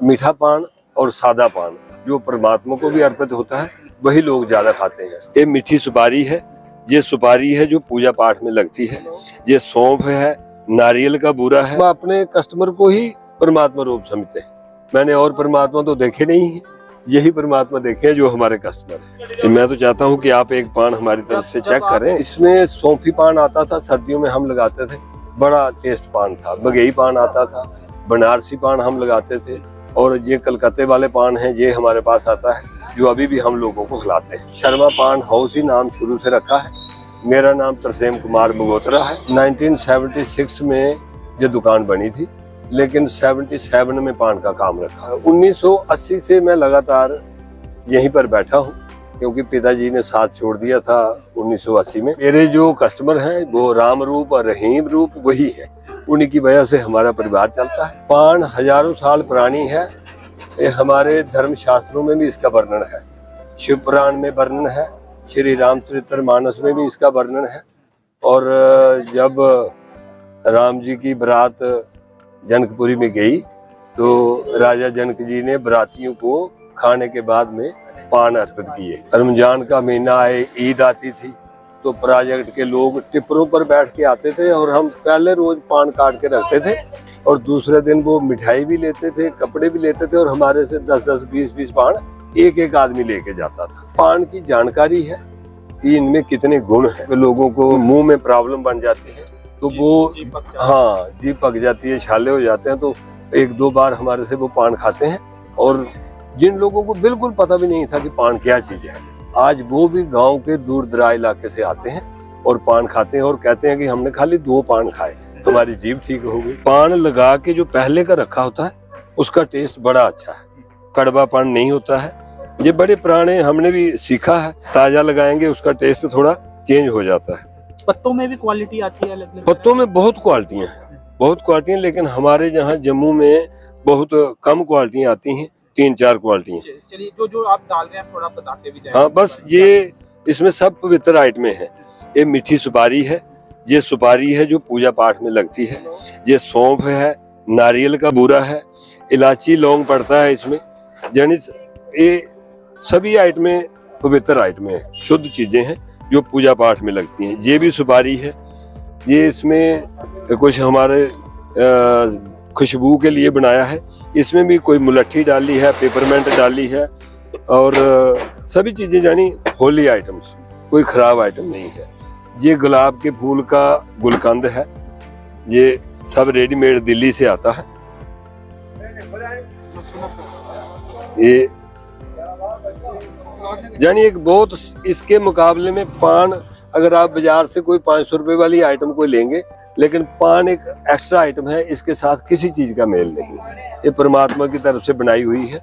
मीठा पान और सादा पान जो परमात्मा को भी अर्पित होता है वही लोग ज्यादा खाते हैं। ये मीठी सुपारी है, ये सुपारी है जो पूजा पाठ में लगती है। ये सौंफ है, नारियल का बूरा है। हम अपने कस्टमर को ही परमात्मा रूप समझते हैं। मैंने और परमात्मा तो देखे नहीं है, यही परमात्मा देखे हैं जो हमारे कस्टमर है। मैं तो चाहता हूँ कि आप एक पान हमारी तरफ से चेक करें। इसमें सौंफी पान आता था, सर्दियों में हम लगाते थे, बड़ा टेस्ट पान था। बघेई पान आता था, बनारसी पान हम लगाते थे, और ये कलकत्ते वाले पान हैं, ये हमारे पास आता है जो अभी भी हम लोगों को खिलाते हैं। शर्मा पान हाउस ही नाम शुरू से रखा है। मेरा नाम तरसेम कुमार बगोत्रा है। 1976 में ये दुकान बनी थी, लेकिन 77 में पान का काम रखा है। 1980 से मैं लगातार यहीं पर बैठा हूँ, क्योंकि पिताजी ने साथ छोड़ दिया था 1980 में। मेरे जो कस्टमर हैं वो राम रूप और रहीम रूप वही है, उन्हीं की वजह से हमारा परिवार चलता है। पान हजारों साल पुरानी है, ये हमारे धर्म शास्त्रों में भी इसका वर्णन है, शिव पुराण में वर्णन है, श्री रामचरितमानस में भी इसका वर्णन है। और जब राम जी की बारात जनकपुरी में गई तो राजा जनक जी ने बरातियों को खाने के बाद में पान अर्पित किए। रमजान का महीना आए, ईद आती थी, तो प्रोजेक्ट के लोग टिप्परों पर बैठ के आते थे और हम पहले रोज पान काट के रखते थे, और दूसरे दिन वो मिठाई भी लेते थे, कपड़े भी लेते थे, और हमारे से 10-10, 20-20 पान एक एक आदमी लेके जाता था। पान की जानकारी है कि इनमें कितने गुण हैं। तो लोगों को मुंह में प्रॉब्लम बन जाती है तो वो जीभ पक जाती है, छाले हो जाते हैं, तो 1-2 बार हमारे से वो पान खाते हैं। और जिन लोगों को बिल्कुल पता भी नहीं था कि पान क्या चीज है, आज वो भी गांव के दूर दराज इलाके से आते हैं और पान खाते हैं और कहते हैं कि हमने खाली 2 पान खाए, हमारी जीभ ठीक हो गई। पान लगा के जो पहले का रखा होता है उसका टेस्ट बड़ा अच्छा है, कड़वा पान नहीं होता है। ये बड़े पुराने हमने भी सीखा है, ताजा लगाएंगे उसका टेस्ट थोड़ा चेंज हो जाता है। पत्तों में भी क्वालिटी आती है अलग-अलग? पत्तों में बहुत क्वालिटियां हैं, बहुत क्वालिटियां, लेकिन हमारे यहाँ जम्मू में बहुत कम क्वालिटियां आती हैं, 3-4 क्वालिटियां। चलिए, जो आप डाल रहे हैं थोड़ा बताते भी जाएं। हाँ, बस ये इसमें सब पवित्र आइटमें हैं। ये मीठी सुपारी है, ये सुपारी है जो पूजा पाठ में लगती है। ये सौंफ है, नारियल का बूरा है, इलायची लौंग पड़ता है इसमें, यानी ये सभी आइटमें पवित्र आइटमें हैं, शुद्ध चीजें हैं जो पूजा पाठ में लगती हैं। ये भी सुपारी है, ये इसमें कुछ हमारे खुशबू के लिए बनाया है। इसमें भी कोई मुलट्ठी डाली है, पेपरमेंट डाली है, और सभी चीजें यानी होली आइटम्स, कोई खराब आइटम नहीं है। ये गुलाब के फूल का गुलकंद है, ये सब रेडीमेड दिल्ली से आता है। ये यानी एक बहुत, इसके मुकाबले में पान अगर आप बाजार से कोई 500 रुपए वाली आइटम कोई लेंगे, लेकिन पान एक एक्स्ट्रा आइटम है, इसके साथ किसी चीज का मेल नहीं। ये परमात्मा की तरफ से बनाई हुई है,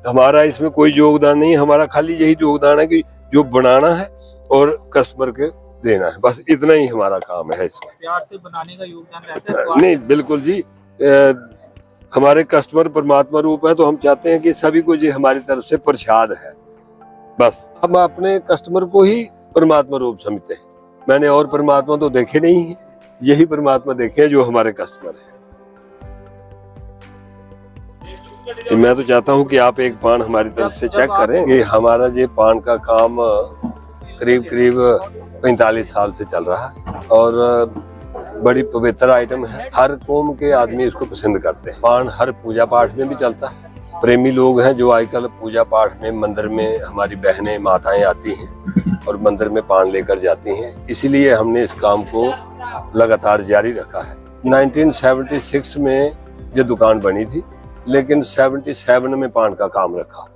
हमारा इसमें कोई योगदान नहीं है। हमारा खाली यही योगदान है कि जो बनाना है और कस्टमर के देना है, बस इतना ही हमारा काम है। इसमें प्यार से बनाने का योगदान रहता है? नहीं, बिल्कुल जी। हमारे कस्टमर परमात्मा रूप है, तो हम चाहते हैं कि सभी को ये हमारी तरफ से प्रसाद है। बस हम अपने कस्टमर को ही परमात्मा रूप समझते हैं। मैंने और परमात्मा तो देखे नहीं है, यही परमात्मा देखे हैं जो हमारे कस्टमर है। मैं तो चाहता हूं कि आप एक पान हमारी तरफ से चेक करें। कि हमारा ये पान का काम करीब 45 साल से चल रहा है, और बड़ी पवित्र आइटम है। हर कौम के आदमी इसको पसंद करते हैं। पान हर पूजा पाठ में भी चलता है। प्रेमी लोग हैं जो आजकल पूजा पाठ में मंदिर में हमारी बहनें माताएं आती हैं और मंदिर में पान लेकर जाती हैं, इसीलिए हमने इस काम को लगातार जारी रखा है। 1976 में ये दुकान बनी थी, लेकिन 77 में पान का काम रखा।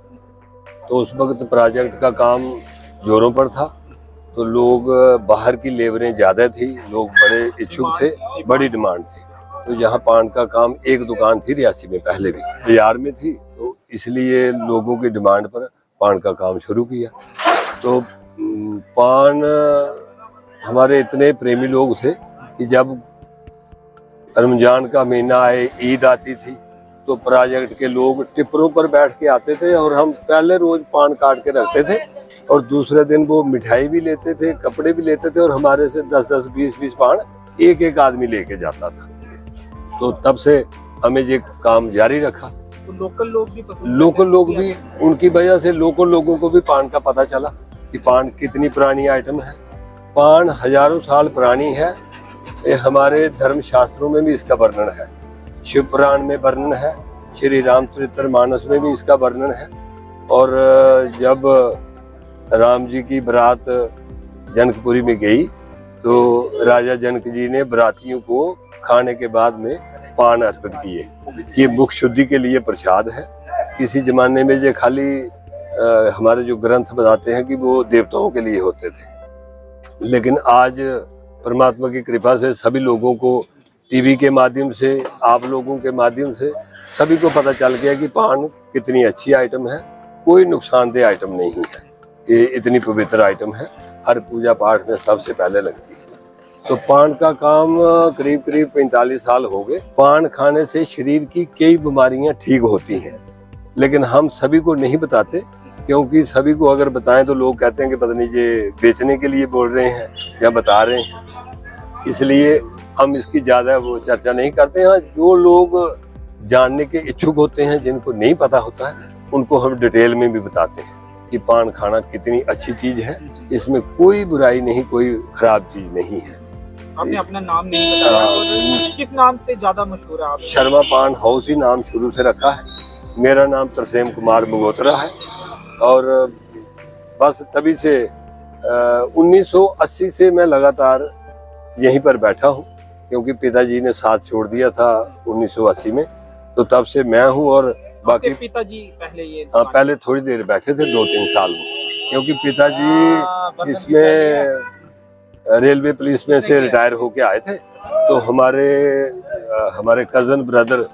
तो उस वक्त प्रोजेक्ट का काम जोरों पर था, तो लोग बाहर की लेबरें ज्यादा थी, लोग बड़े इच्छुक थे, बड़ी डिमांड थी। तो यहाँ पान का काम, एक दुकान थी रियासी में, पहले भी बाजार में थी, तो इसलिए लोगों की डिमांड पर पान का काम शुरू किया। तो पान हमारे इतने प्रेमी लोग थे कि जब रमजान का महीना आए, ईद आती थी, तो प्रोजेक्ट के लोग टिप्परों पर बैठ के आते थे, और हम पहले रोज पान काट के रखते थे, और दूसरे दिन वो मिठाई भी लेते थे, कपड़े भी लेते थे, और हमारे से 10-10, 20-20 पान एक एक आदमी लेके जाता था। तो तब से हमें ये काम जारी रखा। तो लोकल लोग भी पसंद लोकल लोग भी, उनकी वजह से लोकल लोगों को भी पान का पता चला कि पान कितनी पुरानी आइटम है। पान हजारों साल पुरानी है। ये हमारे धर्म शास्त्रों में भी इसका वर्णन है, शिव पुराण में वर्णन है, श्री रामचरितमानस में भी इसका वर्णन है। और जब राम जी की बारात जनकपुरी में गई तो राजा जनक जी ने बरातियों को खाने के बाद में पान अर्पित किए। ये मुख शुद्धि के लिए प्रसाद है। किसी जमाने में ये खाली हमारे जो ग्रंथ बताते हैं कि वो देवताओं के लिए होते थे, लेकिन आज परमात्मा की कृपा से सभी लोगों को टीवी के माध्यम से, आप लोगों के माध्यम से सभी को पता चल गया कि पान कितनी अच्छी आइटम है, कोई नुकसानदेह आइटम नहीं है। ये इतनी पवित्र आइटम है, हर पूजा पाठ में सबसे पहले लगती है। तो पान का काम करीब करीब 45 साल हो गए। पान खाने से शरीर की कई बीमारियां ठीक होती हैं, लेकिन हम सभी को नहीं बताते, क्योंकि सभी को अगर बताएं तो लोग कहते हैं कि पता नहीं ये बेचने के लिए बोल रहे हैं या बता रहे हैं, इसलिए हम इसकी ज्यादा वो चर्चा नहीं करते हैं। जो लोग जानने के इच्छुक होते हैं, जिनको नहीं पता होता है, उनको हम डिटेल में भी बताते हैं कि पान खाना कितनी अच्छी चीज है, इसमें कोई बुराई नहीं, कोई खराब चीज नहीं है। आपने अपना नाम नहीं बताया और किस नाम से ज्यादा मशहूर है आप? शर्मा पान हाउस ही नाम शुरू से रखा है। मेरा नाम तरसेम कुमार मगोत्रा है और बस तभी से 1980 से मैं लगातार यहीं पर बैठा हूँ, क्योंकि पिताजी ने साथ छोड़ दिया था 1980 में, तो तब से मैं हूँ। और बाकी पिताजी पहले ये पहले थोड़ी देर बैठे थे, 2-3 साल, क्योंकि पिताजी इसमें रेलवे पुलिस में से रिटायर होके आए थे। तो हमारे कजन ब्रदर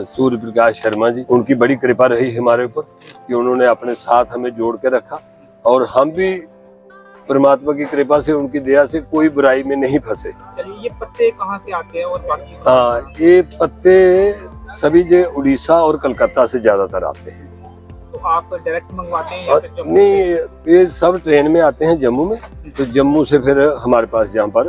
सूर्य प्रकाश शर्मा जी, उनकी बड़ी कृपा रही हमारे ऊपर कि उन्होंने अपने साथ हमें जोड़ के रखा, और हम भी परमात्मा की कृपा से, उनकी दया से कोई बुराई में नहीं फंसे। चलिए, ये पत्ते कहाँ से आते हैं और बाकी? हाँ, ये पत्ते सभी जो उड़ीसा और कलकत्ता से ज्यादातर आते हैं। तो आप डायरेक्ट मंगवाते हैं या फिर जम्मू नहीं, ये सब ट्रेन में आते हैं जम्मू में, तो जम्मू से फिर हमारे पास यहाँ पर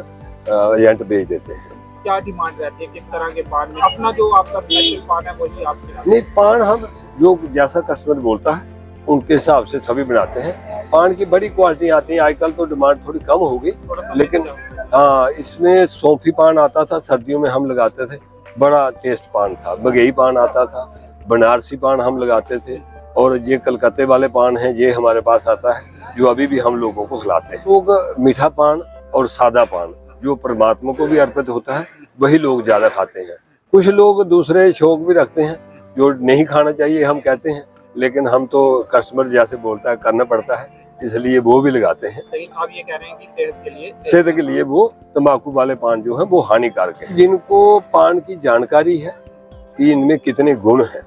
एजेंट भेज देते हैं। क्या डिमांड रहती है किस तरह के पान में? अपना जो आपका स्पेशल पान है वही आपके? नहीं, पान हम जो जैसा कस्टमर बोलता है उनके हिसाब से सभी बनाते हैं। पान की बड़ी क्वालिटी आती है, आजकल तो डिमांड थोड़ी कम हो गई, लेकिन हाँ, इसमें सौंफी पान आता था, सर्दियों में हम लगाते थे, बड़ा टेस्ट पान था। बघेई पान आता था, बनारसी पान हम लगाते थे, और ये कलकत्ते वाले पान हैं, ये हमारे पास आता है, जो अभी भी हम लोगों को खिलाते हैं। लोग मीठा पान और सादा पान जो परमात्मा को भी अर्पित होता है वही लोग ज्यादा खाते हैं। कुछ लोग दूसरे शौक भी रखते हैं जो नहीं खाना चाहिए, हम कहते हैं, लेकिन हम तो कस्टमर जैसे बोलता है करना पड़ता है, इसलिए वो भी लगाते हैं। आप ये कह रहे हैं कि सेहत के लिए वो तंबाकू वाले पान जो है वो हानिकारक है। जिनको पान की जानकारी है कि इनमें कितने गुण हैं,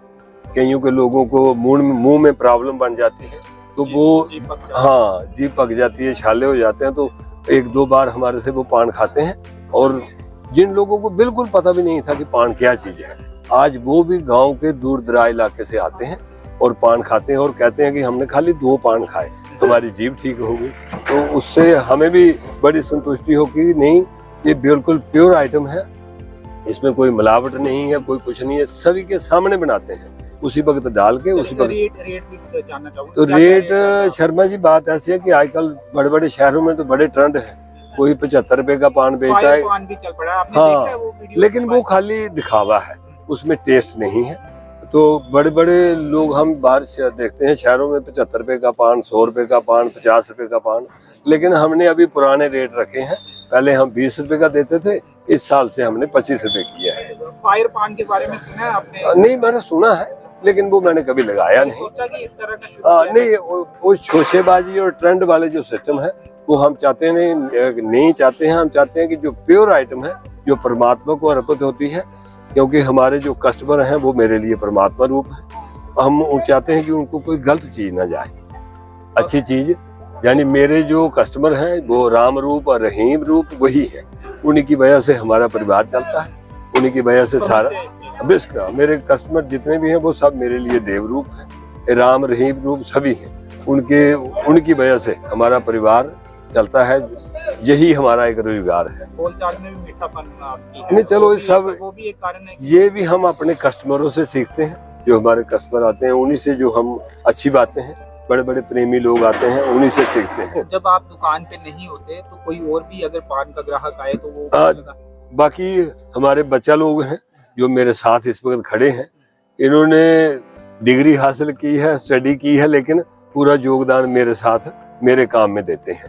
कईयों के लोगों को मुंह में प्रॉब्लम बन जाती है, तो वो हाँ, जीभ पक जाती है, छाले हो जाते हैं, तो 1-2 बार हमारे से वो पान खाते हैं। और जिन लोगों को बिल्कुल पता भी नहीं था कि पान क्या चीज है, आज वो भी गांव के दूर दराज इलाके से आते हैं और पान खाते हैं और कहते हैं कि हमने खाली 2 पान खाए, हमारी जीभ ठीक हो गई। तो उससे हमें भी बड़ी संतुष्टि हो कि नहीं, ये बिल्कुल प्योर आइटम है, इसमें कोई मिलावट नहीं है, कोई कुछ नहीं है, सभी के सामने बनाते हैं, उसी वक्त डाल के उसी वक्त। रेट जानना चाहूँगा। तो रेट शर्मा जी, बात ऐसी है कि आजकल बड़े बड़े शहरों में तो बड़े ट्रेंड है, कोई 75 रुपए का पान बेचता है। पान भी चल पड़ा है, आपने हाँ, देखा है वो वीडियो? लेकिन वो खाली दिखावा है, उसमें टेस्ट नहीं है। तो बड़े बड़े लोग हम बाहर से देखते हैं शहरों में 75 रुपए का पान, 100 रुपए का पान, 50 रुपए का पान, लेकिन हमने अभी पुराने रेट रखे हैं। पहले हम 20 रुपए का देते थे, इस साल से हमने 25 रुपए किया है। फायर पान के बारे में सुना है आपने? नहीं, मैंने सुना है, लेकिन वो मैंने कभी लगाया नहीं। सोचा कि इस तरह का नहीं, वो शोशेबाजी और ट्रेंड वाले जो सिस्टम है वो हम चाहते नहीं चाहते हैं। हम चाहते हैं कि जो प्योर आइटम है, जो परमात्मा को अर्पित होती है, क्योंकि हमारे जो कस्टमर हैं वो मेरे लिए परमात्मा रूप है। हम चाहते हैं कि उनको कोई गलत चीज ना जाए, अच्छी चीज, यानी मेरे जो कस्टमर हैं वो राम रूप और रहीम रूप वही है। उन्हीं की वजह से हमारा परिवार चलता है, उन्हीं की वजह से सारा मेरे कस्टमर जितने भी हैं वो सब मेरे लिए देव रूप है, राम रहीम रूप सभी हैं। उनकी वजह से हमारा परिवार चलता है, यही हमारा एक रोजगार है। बोलचाल में भी मीठापन आपकी है। नहीं, चलो ये सब वो भी एक कारण है। ये भी हम अपने कस्टमरों से सीखते हैं, जो हमारे कस्टमर आते हैं उन्हीं से जो हम अच्छी बातें हैं, बड़े बड़े प्रेमी लोग आते हैं उन्हीं से सीखते हैं। जब आप दुकान पे नहीं होते तो कोई और भी अगर पान का ग्राहक आए तो वो बाकी हमारे बच्चा लोग हैं जो मेरे साथ इस वक्त खड़े हैं, इन्होंने डिग्री हासिल की है, स्टडी की है, लेकिन पूरा योगदान मेरे साथ मेरे काम में देते हैं।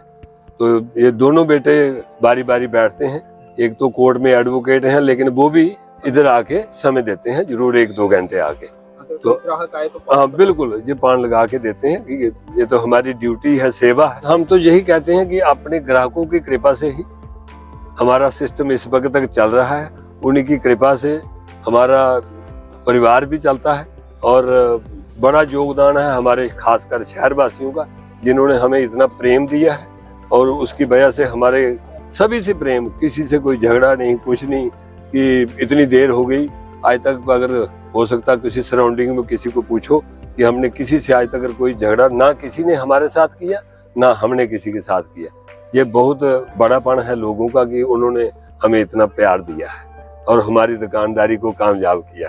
तो ये दोनों बेटे बारी बारी बैठते हैं, एक तो कोर्ट में एडवोकेट हैं, लेकिन वो भी इधर आके समय देते हैं, जरूर 1-2 घंटे आके। तो ग्राहक आए तो हाँ बिल्कुल, ये पान लगा के देते हैं कि ये तो हमारी ड्यूटी है, सेवा है। हम तो यही कहते हैं कि अपने ग्राहकों की कृपा से ही हमारा सिस्टम इस वक्त तक चल रहा है, उन्हीं की कृपा से हमारा परिवार भी चलता है और बड़ा योगदान है हमारे खासकर शहरवासियों का, जिन्होंने हमें इतना प्रेम दिया है और उसकी वजह से हमारे सभी से प्रेम, किसी से कोई झगड़ा नहीं, कुछ नहीं कि इतनी देर हो गई आज तक। अगर हो सकता किसी सराउंडिंग में किसी को पूछो कि हमने किसी से आज तक कोई झगड़ा ना किसी ने हमारे साथ किया, ना हमने किसी के साथ किया। ये बहुत बड़ापन है लोगों का कि उन्होंने हमें इतना प्यार दिया है और हमारी दुकानदारी को कामयाब किया है।